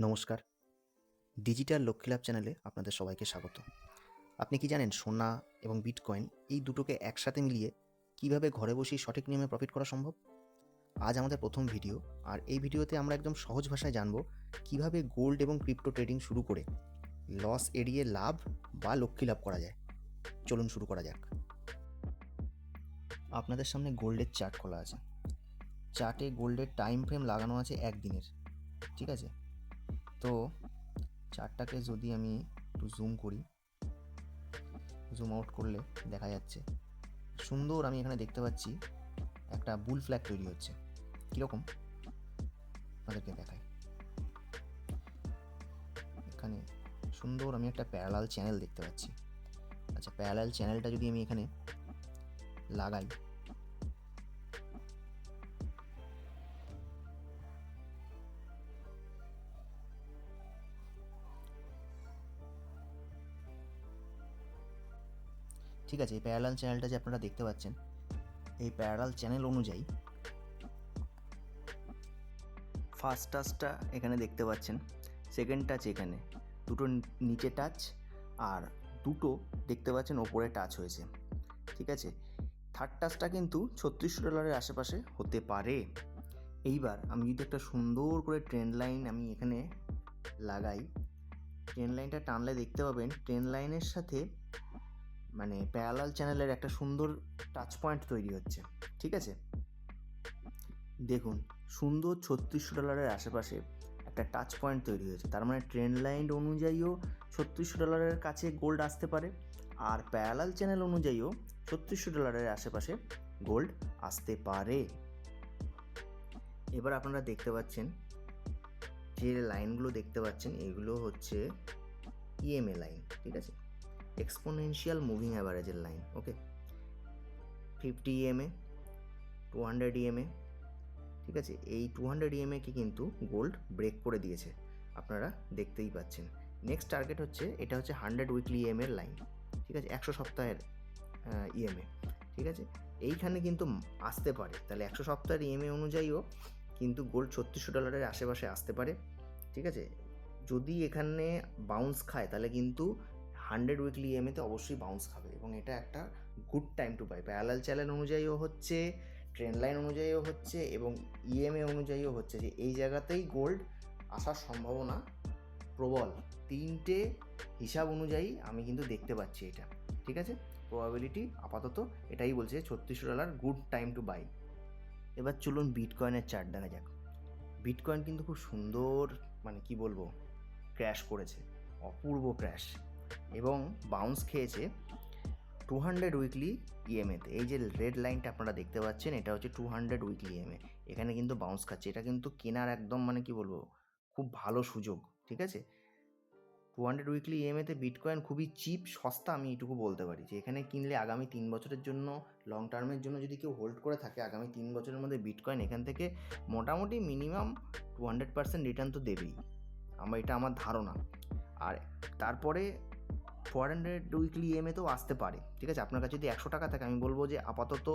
নমস্কার, ডিজিটাল লক্ষ্মীলাভ চ্যানেলে আপনাদের সবাইকে স্বাগত। আপনি কি জানেন সোনা এবং বিটকয়েন এই দুটোকে একসাথে মিলিয়ে কিভাবে ঘরে বসেই সঠিক নিয়মে প্রফিট করা সম্ভব? আজ আমাদের প্রথম ভিডিও, আর এই ভিডিওতে আমরা একদম সহজ ভাষায় জানব কিভাবে গোল্ড এবং ক্রিপ্টো ট্রেডিং শুরু করে লস এড়িয়ে লাভ বা লক্ষ্মী লাভ করা যায়। চলুন শুরু করা যাক। আপনাদের সামনে গোল্ডের চার্ট খোলা আছে। চার্টে গোল্ডের টাইম ফ্রেম লাগানো আছে একদিনের, ঠিক আছে? তো চার্টটাকে যদি আমি একটু জুম করি, জুম আউট করলে দেখা যাচ্ছে সুন্দর, আমি এখানে দেখতে পাচ্ছি একটা বুল ফ্ল্যাগ তৈরি হচ্ছে। কীরকম আপনাদেরকে দেখাই। এখানে সুন্দর আমি একটা প্যারালাল চ্যানেল দেখতে পাচ্ছি। আচ্ছা, প্যারালাল চ্যানেলটা যদি আমি এখানে লাগাই, ঠিক আছে? এই প্যারালাল চ্যানেলটা যে আপনারা দেখতে পাচ্ছেন, এই প্যারালাল চ্যানেল অনুযায়ী ফার্স্ট টাচটা এখানে দেখতে পাচ্ছেন, সেকেন্ড টাচ এখানে, দুটো নিচে টাচ আর দুটো দেখতে পাচ্ছেন ওপরে টাচ হয়েছে, ঠিক আছে? থার্ড টাচটা কিন্তু $3600 আশেপাশে হতে পারে। এইবার আমি যদি একটা সুন্দর করে ট্রেন্ড লাইন আমি এখানে লাগাই, ট্রেন্ড লাইনটা টানলে দেখতে পাবেন ট্রেন্ড লাইনের সাথে মানে প্যারালাল চ্যানেলের একটা সুন্দর টাচ পয়েন্ট তৈরি হচ্ছে, ঠিক আছে? দেখুন, সুন্দর $3600 আশেপাশে একটা টাচ পয়েন্ট তৈরি হয়েছে। তার মানে ট্রেন্ড লাইন অনুযায়ীও $3600 কাছে গোল্ড আসতে পারে, আর প্যারালাল চ্যানেল অনুযায়ীও $3600 আশেপাশে গোল্ড আসতে পারে। এবার আপনারা দেখতে পাচ্ছেন যে লাইনগুলো দেখতে পাচ্ছেন, এগুলো হচ্ছে ইএমএ লাইন, ঠিক আছে? এক্সপোনেনশিয়াল মুভিং অ্যাভারেজের লাইন, ওকে? 50 ইএমএ, 200 ইএমএ, ঠিক আছে? এই 200 ইএমএকে কিন্তু গোল্ড ব্রেক করে দিয়েছে, আপনারা দেখতেই পাচ্ছেন। নেক্সট টার্গেট হচ্ছে, এটা হচ্ছে 100 উইকলি ইএমএর লাইন, ঠিক আছে? 100 সপ্তাহের ইএমএ, ঠিক আছে? এইখানে কিন্তু আসতে পারে, তাহলে 100 সপ্তাহের ইএমএ অনুযায়ীও কিন্তু গোল্ড $3600 আশেপাশে আসতে পারে, ঠিক আছে? যদি এখানে বাউন্স খায় তাহলে কিন্তু 100 উইকলি ইএমএতে অবশ্যই বাউন্স খাবে, এবং এটা একটা good time to buy. Parallel channel অনুযায়ীও হচ্ছে, ট্রেন্ড লাইন অনুযায়ীও হচ্ছে, এবং ইএমএ অনুযায়ীও হচ্ছে যে এই জায়গাতেই গোল্ড আসার সম্ভাবনা প্রবল। তিনটে হিসাব অনুযায়ী আমি কিন্তু দেখতে পাচ্ছি এটা, ঠিক আছে? প্রবাবিলিটি আপাতত এটাই বলছে $3600 গুড টাইম টু বাই। এবার চলুন বিটকয়েনের চার্ট দেখা যাক। বিটকয়েন কিন্তু খুব সুন্দর, মানে কি বলবো, ক্র্যাশ করেছে, অপূর্ব ক্র্যাশ, এবং বাউন্স খেয়েছে 200 উইকলি ইএমএতে। এই যে রেড লাইনটা আপনারা দেখতে পাচ্ছেন, এটা হচ্ছে 200 উইকলি ইএমএ। এখানে কিন্তু বাউন্স খাচ্ছে, এটা কিন্তু কেনার একদম মানে কি বলবো, খুব ভালো সুযোগ, ঠিক আছে? 200 উইকলি ইএমএতে বিটকয়েন খুবই চিপ, সস্তা, আমি এইটুকু বলতে পারি যে এখানে কিনলে আগামী 3 বছরের জন্য, লং টার্মের জন্য যদি কেউ হোল্ড করে থাকে, আগামী 3 বছরের মধ্যে বিটকয়েন এখান থেকে মোটামুটি মিনিমাম 200% রিটার্ন তো দেবেই, এটা আমার ধারণা। আর তারপরে 400 উইকলি ইএমএতেও আসতে পারে, ঠিক আছে? আপনার কাছে যদি 100 টাকা থাকে, আমি বলবো যে আপাতত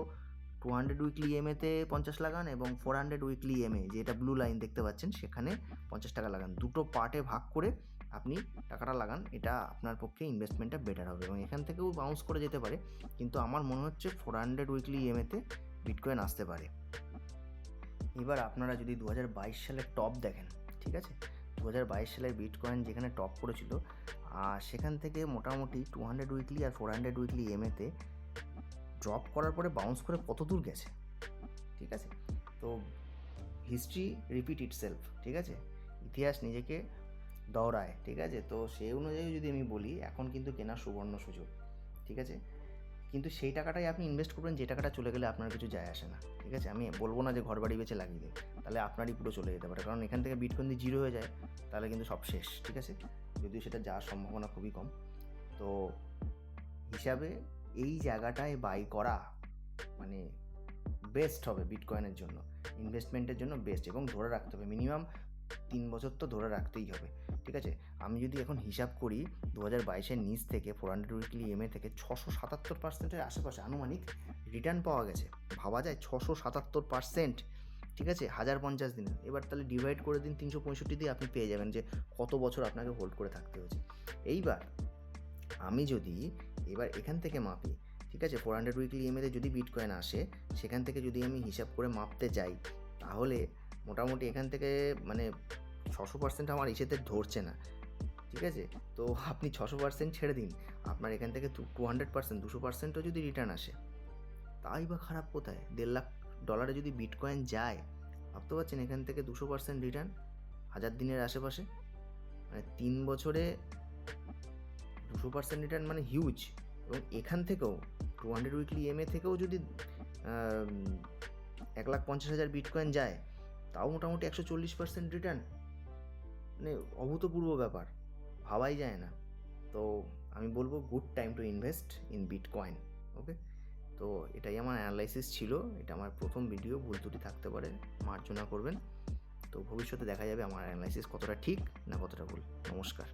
200 উইকলি ইএমএতে 50 লাগান, এবং 400 উইকলি ইএমএ যেটা ব্লু লাইন দেখতে পাচ্ছেন সেখানে 50 টাকা লাগান। দুটো পার্টে ভাগ করে আপনি টাকাটা লাগান, এটা আপনার পক্ষে ইনভেস্টমেন্টটা বেটার হবে, এবং এখান থেকেও বাউন্স করে যেতে পারে, কিন্তু আমার মনে হচ্ছে 400 উইকলি ইএমএতে বিটকয়েন আসতে পারে। এবার আপনারা যদি 2022 সালের টপ দেখেন, ঠিক আছে? 2022 সালের বিটকয়েন যেখানে টপ করেছিল, সেখান থেকে মোটামুটি 200 উইকলি আর 400 উইকলি ইএমএতে ড্রপ করার পরে বাউন্স করে কত দূর গেছে, ঠিক আছে? তো হিস্ট্রি রিপিট ইটসেলফ, ঠিক আছে? ইতিহাস নিজেকে দৌড়ায়, ঠিক আছে? তো সেই অনুযায়ী যদি আমি বলি, এখন কিন্তু কেনার সুবর্ণ সুযোগ, ঠিক আছে? কিন্তু সেই টাকাটাই আপনি ইনভেস্ট করবেন, যে টাকাটা চলে গেলে আপনার কিছু যায় আসে না, ঠিক আছে? আমি বলবো না যে ঘর বাড়ি বেচে লাগিয়ে দেয়, তাহলে আপনারই পুরো চলে যেতে পারে, কারণ এখান থেকে বিটকয়েন যদি জিরো হয়ে যায় তাহলে কিন্তু সব শেষ, ঠিক আছে? যদিও সেটা যাওয়ার সম্ভাবনা খুবই কম। তো হিসাবে এই জায়গাটায় বাই করা মানে বেস্ট হবে বিটকয়েনের জন্য, ইনভেস্টমেন্টের জন্য বেস্ট, এবং ধরে রাখতে হবে মিনিমাম 3 বছর তো ধরে রাখতেই হবে, ঠিক আছে? আমি যদি এখন হিসাব করি, 2022-এর নিচ থেকে 400 উইকলি ইএমএ থেকে 677%-এর আশেপাশে আনুমানিক রিটার্ন পাওয়া গেছে। ভাবা যায় 677%, ঠিক আছে, 1050 দিনের। এবার তাহলে ডিভাইড করে দিন 365 দিয়ে, আপনি পেয়ে যাবেন যে কত বছর আপনাকে হোল্ড করে থাকতে হয়েছে। এইবার আমি যদি এবার এখান থেকে মাপি, ঠিক আছে, 400 উইকলি ইএমএতে যদি বিটকয়েন আসে, সেখান থেকে যদি আমি হিসাব করে মাপতে যাই, তাহলে মোটামুটি এখান থেকে মানে 600% আমার ইসেতে ধরছে না, ঠিক আছে। তো আপনি 600% ছেড়ে দিন, আপনার এখান থেকে 200%, 200%ও যদি রিটার্ন আসে, তাই বা খারাপ কোথায়? $1,50,000 যদি বিটকয়েন যায়, ভাবতে পারছেন এখান থেকে 200% রিটার্ন 1000 দিনের আশেপাশে, মানে 3 বছরে 200% রিটার্ন মানে হিউজ। এবং এখান থেকেও 200 উইকলি ইএমএ থেকেও যদি 1,50,000 বিটকয়েন যায়, তাও মোটামুটি 140% রিটার্ন, মানে অভূতপূর্ব ব্যাপার, ভাবাই যায় না। তো আমি বলবো good time to invest in bitcoin. Okay, তো এটাই আমার অ্যানালাইসিস ছিল। এটা আমার প্রথম ভিডিও, ভুল ত্রুটি থাকতে পারে, মার্জনা করবেন। তো ভবিষ্যতে দেখা যাবে আমার অ্যানালাইসিস কতটা ঠিক না কতটা ভুল। নমস্কার।